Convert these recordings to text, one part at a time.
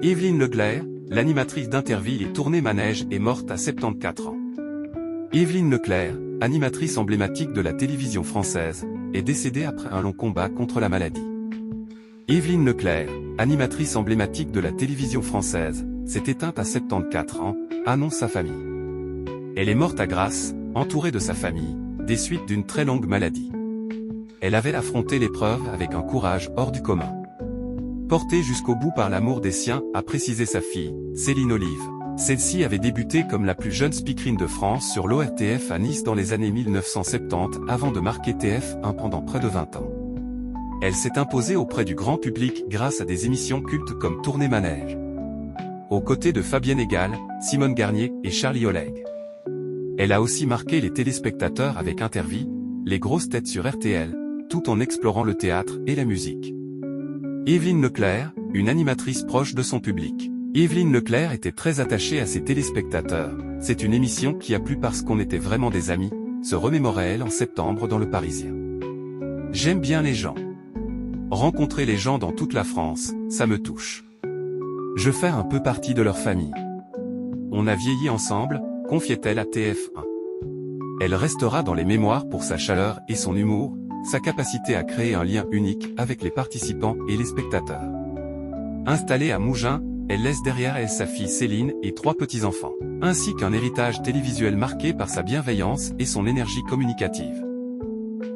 Évelyne Leclerc, l'animatrice d'Interville et Tournée Manège, est morte à 74 ans. Évelyne Leclerc, animatrice emblématique de la télévision française, est décédée après un long combat contre la maladie. Évelyne Leclerc, animatrice emblématique de la télévision française, s'est éteinte à 74 ans, annonce sa famille. Elle est morte à Grasse, entourée de sa famille, des suites d'une très longue maladie. Elle avait affronté l'épreuve avec un courage hors du commun. Portée jusqu'au bout par l'amour des siens, a précisé sa fille, Céline Olive. Celle-ci avait débuté comme la plus jeune speakerine de France sur l'ORTF à Nice dans les années 1970 avant de marquer TF1 pendant près de 20 ans. Elle s'est imposée auprès du grand public grâce à des émissions cultes comme Tournée Manège. Aux côtés de Fabienne Egal, Simone Garnier et Charlie Oleg. Elle a aussi marqué les téléspectateurs avec Interville, les grosses têtes sur RTL, tout en explorant le théâtre et la musique. Évelyne Leclerc, une animatrice proche de son public. Évelyne Leclerc était très attachée à ses téléspectateurs. C'est une émission qui a plu parce qu'on était vraiment des amis, se remémorait-elle en septembre dans Le Parisien. J'aime bien les gens. Rencontrer les gens dans toute la France, ça me touche. Je fais un peu partie de leur famille. On a vieilli ensemble, confiait-elle à TF1. Elle restera dans les mémoires pour sa chaleur et son humour, sa capacité à créer un lien unique avec les participants et les spectateurs. Installée à Mougins, elle laisse derrière elle sa fille Céline et 3 petits-enfants, ainsi qu'un héritage télévisuel marqué par sa bienveillance et son énergie communicative.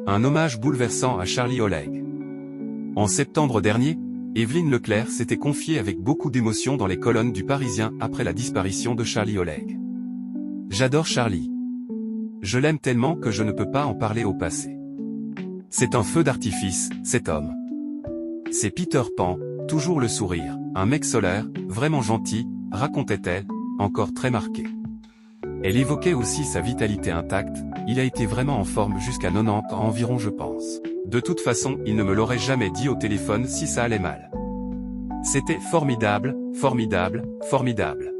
Un hommage bouleversant à Charlie Oleg. En septembre dernier, Évelyne Leclerc s'était confiée avec beaucoup d'émotion dans les colonnes du Parisien après la disparition de Charlie Oleg. J'adore Charlie. Je l'aime tellement que je ne peux pas en parler au passé. C'est un feu d'artifice, cet homme. C'est Peter Pan, toujours le sourire, un mec solaire, vraiment gentil, racontait-elle, encore très marquée. Elle évoquait aussi sa vitalité intacte, il a été vraiment en forme jusqu'à 90 ans environ je pense. De toute façon, il ne me l'aurait jamais dit au téléphone si ça allait mal. C'était formidable, formidable, formidable.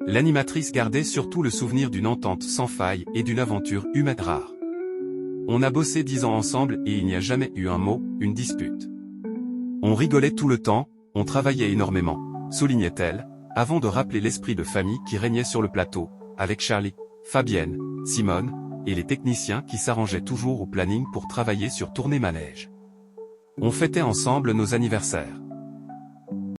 L'animatrice gardait surtout le souvenir d'une entente sans faille et d'une aventure humaine rare. On a bossé 10 ans ensemble et il n'y a jamais eu un mot, une dispute. On rigolait tout le temps, on travaillait énormément, soulignait-elle, avant de rappeler l'esprit de famille qui régnait sur le plateau, avec Charlie, Fabienne, Simone, et les techniciens qui s'arrangeaient toujours au planning pour travailler sur Tournée Manège. On fêtait ensemble nos anniversaires.